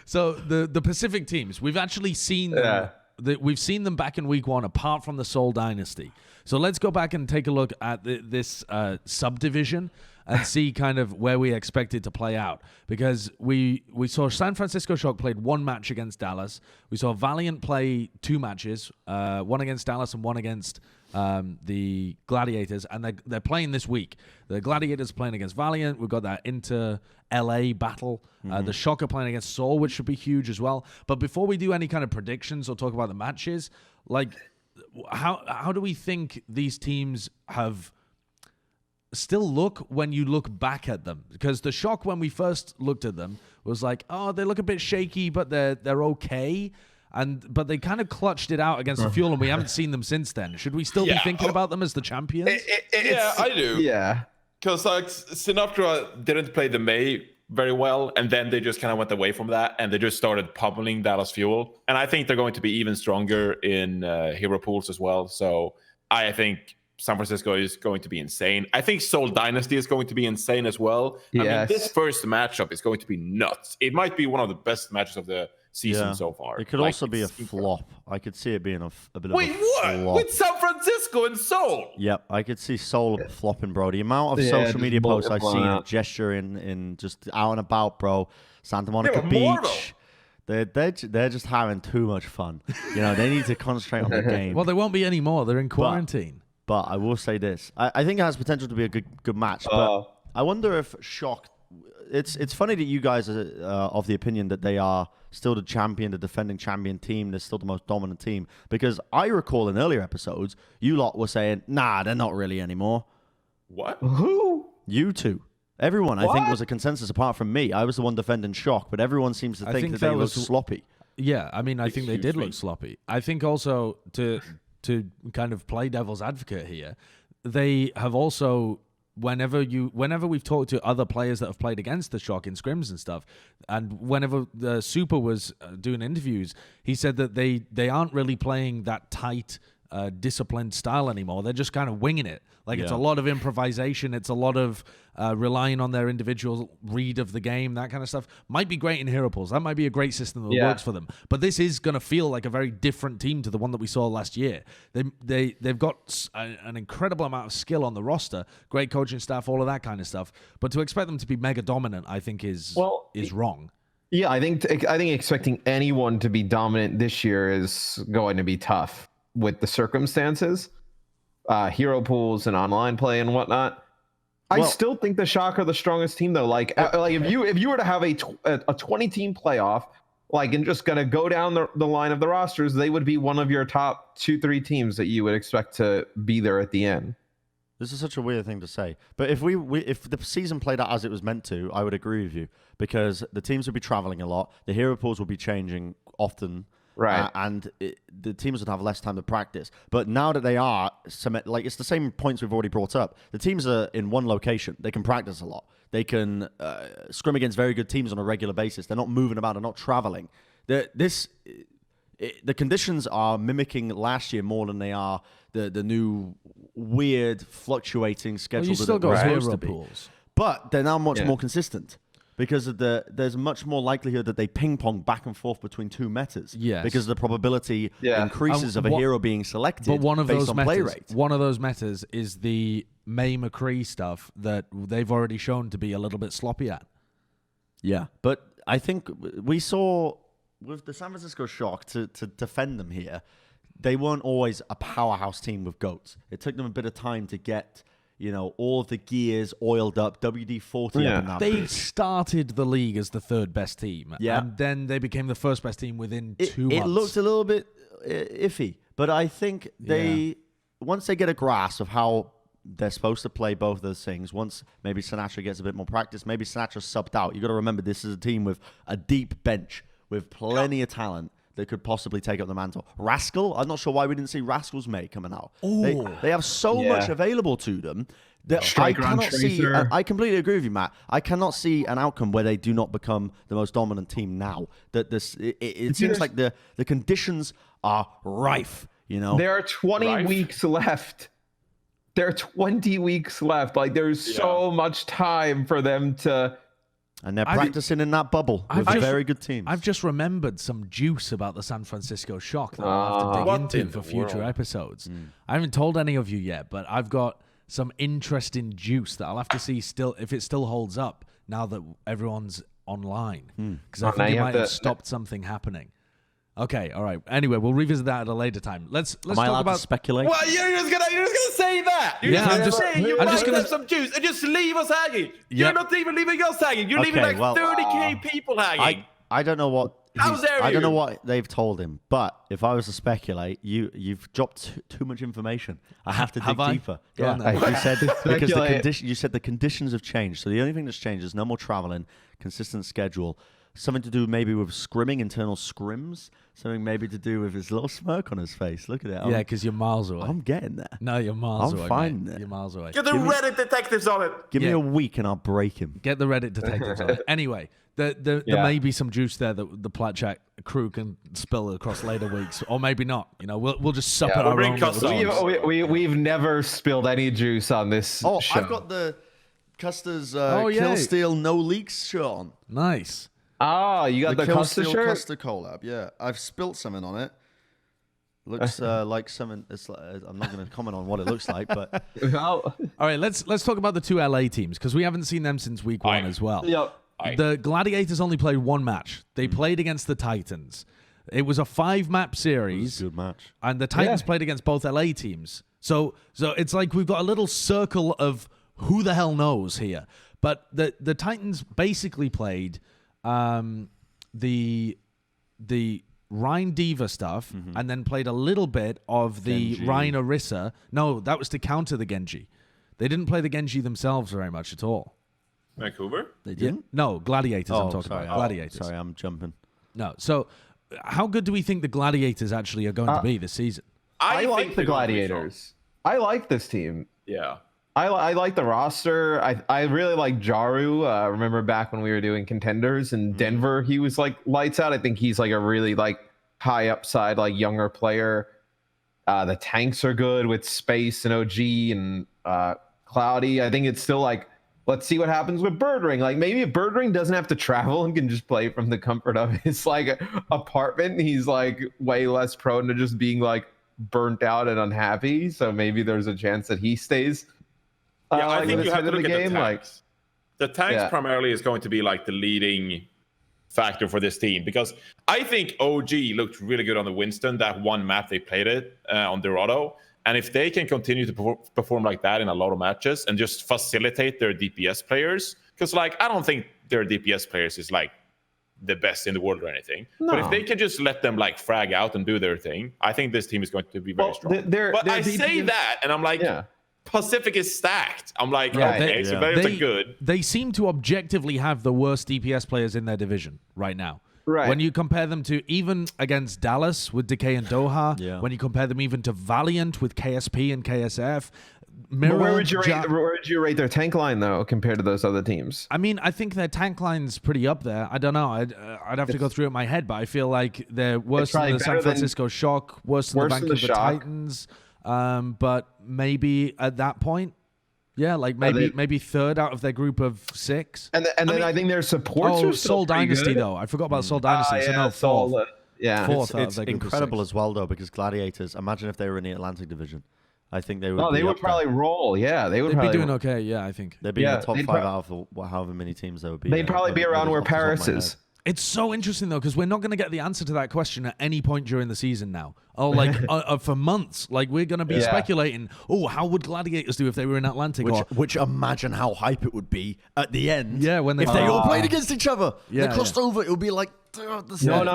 So the Pacific teams, we've actually seen them. We've seen them back in week 1, apart from the Seoul Dynasty. So let's go back and take a look at this subdivision and see kind of where we expect it to play out. Because we saw San Francisco Shock played 1 match against Dallas. We saw Valiant play 2 matches, one against Dallas and one against the Gladiators, and they're playing this week. The Gladiators playing against Valiant. We've got that inter-LA battle. The Shock are playing against Seoul, which should be huge as well. But before we do any kind of predictions or talk about the matches, like how do we think these teams have still look when you look back at them? Because the Shock, when we first looked at them, was like, oh, they look a bit shaky, but they're okay. But they kind of clutched it out against the Fuel, and we haven't seen them since then. Should we still be thinking about them as the champions? Yeah, I do. Yeah. Because like Sinatra didn't play the May very well, and then they just kind of went away from that, and they just started pummeling Dallas Fuel. And I think they're going to be even stronger in hero pools as well. So I think San Francisco is going to be insane. I think Seoul Dynasty is going to be insane as well. Yes. I mean, this first matchup is going to be nuts. It might be one of the best matches of the season so far. It could also be a flop. I could see it being a bit of a flop. With San Francisco and Seoul? Yep, I could see Seoul flopping, bro. The amount of social media posts I've seen of gesturing in just out and about, bro. Santa Monica Beach. They're just having too much fun. You know, they need to concentrate on the game. Well, there won't be any more. They're in quarantine. But I will say this. I think it has potential to be a good match. But I wonder if Shock... It's funny that you guys are of the opinion that they are still the defending champion team. They're still the most dominant team. Because I recall in earlier episodes, you lot were saying, nah, they're not really anymore. What? Who? You two. Everyone, I think, was a consensus apart from me. I was the one defending Shock, but everyone seems to think that they look sloppy. Yeah, I mean, I think they did look sloppy. I think also to kind of play devil's advocate here, they have also... Whenever we've talked to other players that have played against the Shock in scrims and stuff, and whenever the Super was doing interviews, he said that they aren't really playing that tight, disciplined style anymore. They're just kind of winging it. Like it's a lot of improvisation. It's a lot of relying on their individual read of the game. That kind of stuff might be great in hero pools. That might be a great system that works for them. But this is going to feel like a very different team to the one that we saw last year. They've got an incredible amount of skill on the roster, great coaching staff, all of that kind of stuff. But to expect them to be mega dominant, I think is wrong. Yeah, I think expecting anyone to be dominant this year is going to be tough with the circumstances. Hero pools and online play and whatnot. I still think the Shock are the strongest team though. Like if you were to have a 20-team playoff, like and just gonna go down the line of the rosters, they would be one of your top 2-3 teams that you would expect to be there at the end. This is such a weird thing to say, but if the season played out as it was meant to, I would agree with you because the teams would be traveling a lot, the hero pools would be changing often. Right, and the teams would have less time to practice. But now that they are, like it's the same points we've already brought up. The teams are in one location. They can practice a lot. They can scrim against very good teams on a regular basis. They're not moving about. They're not traveling. The conditions are mimicking last year more than they are the new weird fluctuating schedule. You still got hero pools, but they're now much more consistent. Because there's much more likelihood that they ping pong back and forth between two metas. Yes. Because the probability increases of a hero being selected based on play rate. One of those metas is the May McCree stuff that they've already shown to be a little bit sloppy at. Yeah, but I think we saw with the San Francisco Shock to defend them here, they weren't always a powerhouse team with GOATs. It took them a bit of time to get... all of the gears oiled up, WD-40 up in that They started the league as the third best team, and then they became the first best team within 2 months. It looked a little bit iffy, but I think once they get a grasp of how they're supposed to play both of those things, once maybe Sinatra gets a bit more practice, maybe Sinatra's subbed out. You got to remember this is a team with a deep bench, with plenty of talent that could possibly take up the mantle. Rascal, I'm not sure why we didn't see Rascal's May coming out. They have so much available to them that I cannot see. I completely agree with you, Matt. I cannot see an outcome where they do not become the most dominant team now. That it seems like the conditions are rife. There are 20 weeks left. There are 20 weeks left. Like there's so much time for them to And they're practicing in that bubble with very good teams. I've just remembered some juice about the San Francisco Shock that I'll have to dig into for future episodes. I haven't told any of you yet, but I've got some interesting juice that I'll have to see if it still holds up now that everyone's online. Because I think it might have stopped something happening. Okay, all right. Anyway, we'll revisit that at a later time. Let's Am I talk allowed about to speculate. Well, you're just gonna say that. I'm just gonna have some juice and just leave us hanging. Yep. You're not even leaving us hanging. You're leaving like 30k people hanging. I don't know what. How dare I don't you? know what they've told him, but if I was to speculate, you've dropped too much information. I have to dig deeper. Go on then. You said because you said the conditions have changed. So the only thing that's changed is no more traveling, consistent schedule, something to do maybe with scrimming, internal scrims, something maybe to do with his little smirk on his face. Look at it. Yeah, because you're miles away. I'm getting there. No, you're miles away. I'm finding it. You're miles away. Get the Reddit detectives on it. Give me a week and I'll break him. Get the Reddit detectives on it. Anyway, there may be some juice there that the Plat Chat crew can spill across later weeks, or maybe not. You know, we'll just sup at our own. We've never spilled any juice on this show. I've got the Custer's Kill Steal No Leaks shirt on. Nice. Oh, you got the Custer shirt? Custer collab, yeah. I've spilt something on it. Looks like something. I'm not going to comment on what it looks like, but all right. Let's talk about the two LA teams because we haven't seen them since week one as well. Yep. The Gladiators only played one match. They played against the Titans. It was a 5-map series. Good match. And the Titans played against both LA teams. So it's like we've got a little circle of who the hell knows here. But the Titans basically played the Rhine Diva stuff and then played a little bit of the Genji. Rhine Orisa. No, that was to counter the Genji. They didn't play the Genji themselves very much at all. Vancouver? They didn't? No, Gladiators I'm talking about. Gladiators. Sorry, I'm jumping. No. So how good do we think the Gladiators actually are going to be this season? I like think the they're gonna be Gladiators. I like this team. Yeah. I like the roster. I really like Jaru. Remember back when we were doing contenders in Denver, he was like lights out. I think he's like a really like high upside, like younger player. The tanks are good with Space and OG and Cloudy. I think it's still like, let's see what happens with Birdring. Like maybe if Birdring doesn't have to travel and can just play from the comfort of his like apartment, he's like way less prone to just being like burnt out and unhappy. So maybe there's a chance that he stays. Yeah, I think you have to look at the tanks. The tanks Yeah. primarily is going to be like the leading factor for this team because I think OG looked really good on the Winston, that one map they played it on Dorado. And if they can continue to perform like that in a lot of matches and just facilitate their DPS players, because like I don't think their DPS players is like the best in the world or anything. But if they can just let them like frag out and do their thing, I think this team is going to be very strong. But I say that and I'm like, Pacific is stacked. I'm like, okay, so they're good. They seem to objectively have the worst DPS players in their division right now. Right. When you compare them to even against Dallas with Decay and Doha, when you compare them even to Valiant with KSP and KSF, where would you rate their tank line though compared to those other teams? I mean, I think their tank line's pretty up there. I don't know. I'd have to go through it in my head, but I feel like they're worse than the San Francisco Shock, worse than the Vancouver Titans. But maybe at that point, like maybe third out of their group of 6. And then I think their supports are still Soul Dynasty though. I forgot about Soul Dynasty. So no, fourth. Fourth. It's incredible as well though because Gladiators. Imagine if they were in the Atlantic Division. I think they would. Oh, they would probably roll. Yeah, they would. They'd be doing okay. Yeah, I think they'd be in the top 5 out of however many teams there would be. They'd probably be around where Paris is. It's so interesting though because we're not going to get the answer to that question at any point during the season now. Like for months, like we're going to be speculating. Oh, how would Gladiators do if they were in Atlantic? Which imagine how hype it would be at the end. Yeah, when they all played against each other. They crossed over. It would be like. No,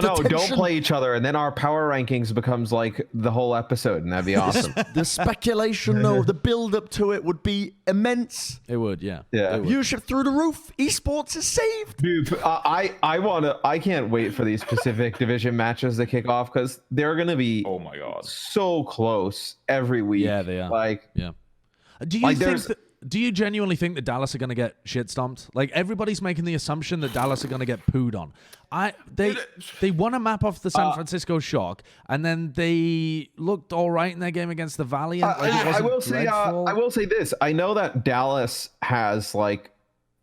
don't play each other, and then our power rankings becomes like the whole episode, and that'd be awesome. The speculation, though, the build-up to it would be immense. It would, yeah. Viewership through the roof. Esports is saved. Dude, I can't wait for these Pacific Division matches to kick off because they're gonna be oh my god so close every week. Yeah, they are. Like, do you think do you genuinely think that Dallas are going to get shit stomped? Like everybody's making the assumption that Dallas are going to get pooed on. They won a map off the San Francisco Shock, and then they looked all right in their game against the Valiant. I will say this. I know that Dallas has like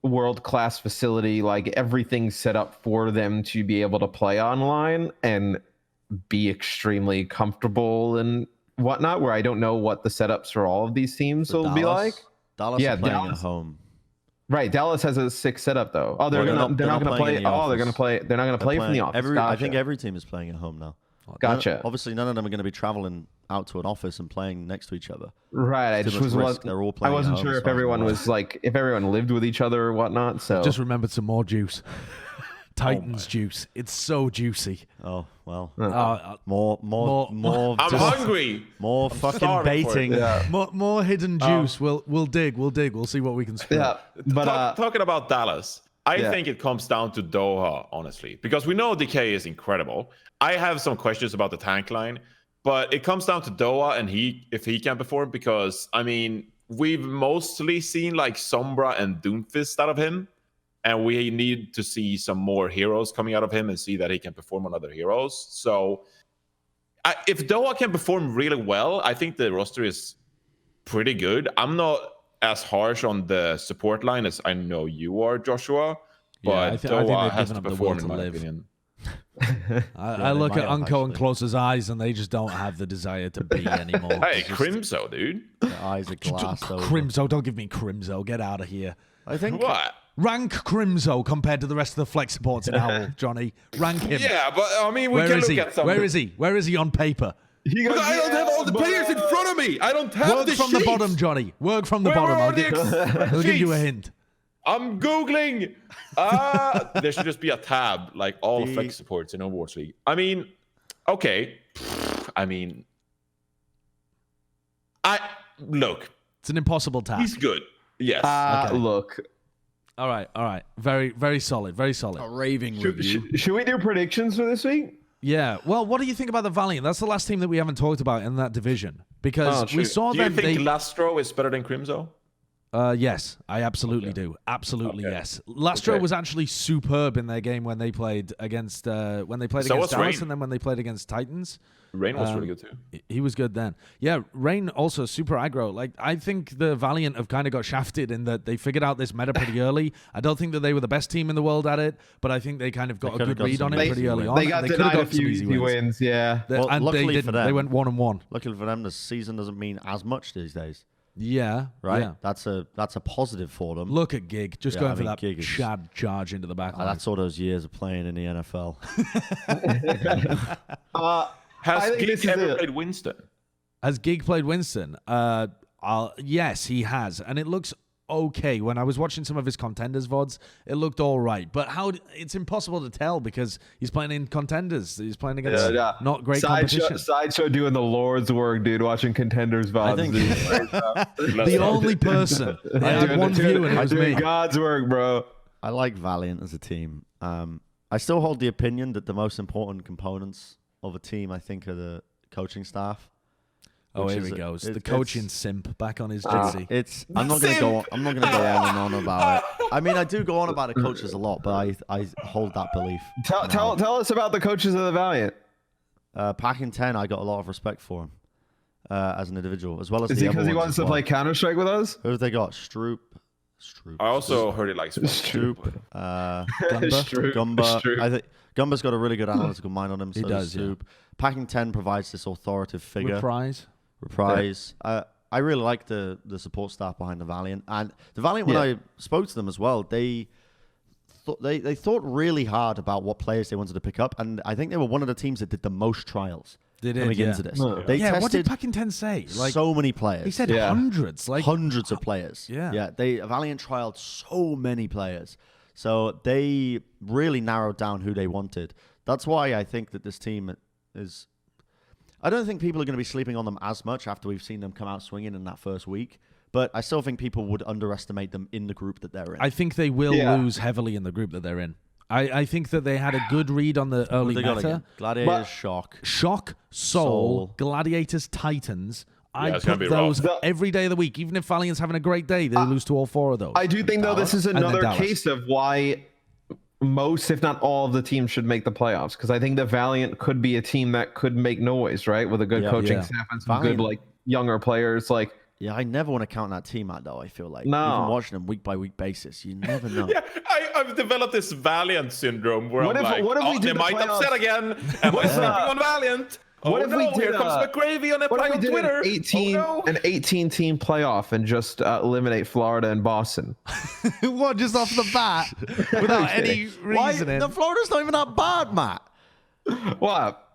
world-class facility, like everything's set up for them to be able to play online and be extremely comfortable and whatnot, where I don't know what the setups for all of these teams will be like. Dallas Yeah, are playing Dallas- at home. Right, Dallas has a sick setup though. Oh, they're Well, not gonna play. in the Oh, they're gonna office. play. They're not gonna play from the office. I think Gotcha. every team is playing at home now. Gotcha. Obviously, none of them are going to be traveling out to an office and playing next to each other. Right, I Too just much was. risk. They're all I playing at wasn't home sure as if far as I'm everyone aware. was like if everyone lived with each other or whatnot. So Just remembered some more juice. Titans juice. It's so juicy. Oh well, More- more. I'm just- hungry. More I'm fucking starving for it. baiting. yeah, more hidden juice. We'll dig. We'll see what we can split. yeah. But Talking about Dallas, I yeah. think it comes down to Doha, honestly, because we know DK is incredible. I have some questions about the tank line, but it comes down to Doha and if he can perform, because I mean we've mostly seen like Sombra and Doomfist out of him, and we need to see some more heroes coming out of him and see that he can perform on other heroes. So if Doha can perform really well, I think the roster is pretty good. I'm not as harsh on the support line as I know you are, Joshua, but I think Doha they've has given to up the perform, will in to my live. opinion. I look might at have, Unco and actually. Close's eyes, and they just don't have the desire to be anymore. Hey, It's just- Crimso, dude. The eyes are glassed over. Crimso, don't give me Crimso. Get out of here. I think What? Rank Crimso compared to the rest of the flex supports in Owl, Johnny. Rank him. Yeah, but I mean, we Where can is look he? at some. Where is he? Where is he on paper? He But goes, I don't have all the "Yeah, players in but, front of me. I don't have Work the from the sheets. bottom, Johnny. Work from the Where bottom. are I'll, the I'll give you a sheets? hint. I'm googling. There should just be a tab like all The- flex supports in Overwatch League. I mean, okay. I mean, look. It's an impossible task. He's good. Yes. Okay. Look, All right. Very solid. Very solid. raving should we do predictions for this week? Yeah. Well, what do you think about the Valiant? That's the last team that we haven't talked about in that division because Oh, we true. saw Do you them. think Lastro is better than Crimso? Yes, I absolutely do. Absolutely, Okay. yes. Lastro Okay. was actually superb in their game when they played against So Dallas, was Rain. and then when they played against Titans. Rain was really good too. He was good then. Yeah, Rain also super aggro. Like I think the Valiant have kind of got shafted in that they figured out this meta pretty early. I don't think that they were the best team in the world at it, but I think they kind of got a could've good got read some on it easy pretty early wins. on. They got and they could denied have a got some few easy easy wins. wins. Yeah. They- Well, and they luckily for didn't. them- They went 1-1. Luckily for them, the season doesn't mean as much these days, Yeah, right? Yeah. That's a positive for them. Look at Gig just Yeah, going I for mean, that Gig is- shad charge into the back line. That's all those years of playing in the NFL. Has I think Geek this is ever it. played Winston? Has Gig played Winston? Yes, he has, and it looks okay. When I was watching some of his contenders VODs, it looked all right. But it's impossible to tell because he's playing in contenders. He's playing against not great competition. Sideshow doing the Lord's work, dude. Watching contenders VODs. I think- dude. The only person. I had one view and it was doing me. God's work, bro. I like Valiant as a team. I still hold the opinion that the most important components of a team, I think, are the coaching staff. Oh, which here is he a- goes. it- The coaching it's- simp back on his jersey. I'm not gonna go. I'm not gonna go on and on about it. I mean, I do go on about the coaches a lot, but I hold that belief. Tell us about the coaches of the Valiant. Packing 10, I got a lot of respect for him as an individual, as well as Is the he other because he ones wants as to well. play Counter Strike with us? Who have they got? Stroop. I also heard it like Stroop. Gumba. Stroop. I think Gumba's got a really good analytical mind on him. He So does, does Stroop. Packing 10 provides this authoritative figure. Reprise. I really like the support staff behind the Valiant, and the Valiant. When I spoke to them as well, they thought really hard about what players they wanted to pick up, and I think they were one of the teams that did the most trials They did, coming yeah. into this. Yeah. They Yeah, what did tested Packing 10 say? Like so many players. he said Yeah. hundreds. Like hundreds of players. Yeah. Valiant trialed so many players, so they really narrowed down who they wanted. That's why I think that this team is. I don't think people are going to be sleeping on them as much after we've seen them come out swinging in that first week. But I still think people would underestimate them in the group that they're in. I think they will Yeah. lose heavily in the group that they're in. I think that they had a good read on the early What have they got meta. again? Gladiators, But- Shock. Shock, Soul, Soul. Gladiators, Titans. I it's gonna put be rough. those every day of the week. Even if Valiant's having a great day, they lose to all four of those. I do think though this is then another Dallas. case of why most, if not all, of the teams should make the playoffs. Because I think the Valiant could be a team that could make noise, right? With a good Yeah. coaching Yeah. staff and some Valiant- good like younger players. Like Yeah, I never want to count that team out, though. I feel like No. even watching them week by week basis, you never know. Yeah, I've developed this Valiant syndrome where What I'm if- like, what if we they did the might playoffs? upset again. Am I sleeping on Valiant? What Oh if no, we did here comes McGravy on What if we on did Twitter. an 18 Oh, no. an 18 team playoff and just eliminate Florida and Boston? What, just off the bat, without any Why? reasoning? The Florida's not even that bad, Matt. What?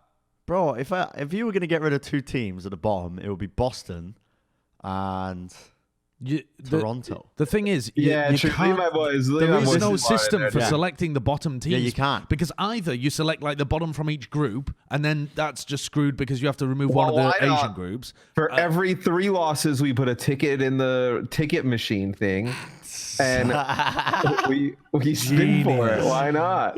Bro, if you were going to get rid of 2 teams at the bottom, it would be Boston and Toronto. The thing is, Yeah, you true. can't, Leave my boys. Leave there my is boys no in Florida system there. for Yeah. selecting the bottom teams. Yeah, you can't. Because either you select like the bottom from each group, and then that's just screwed because you have to remove one of Well, the why not? Asian groups. For every 3 losses, we put a ticket in the ticket machine thing, and we spin for it. Why not?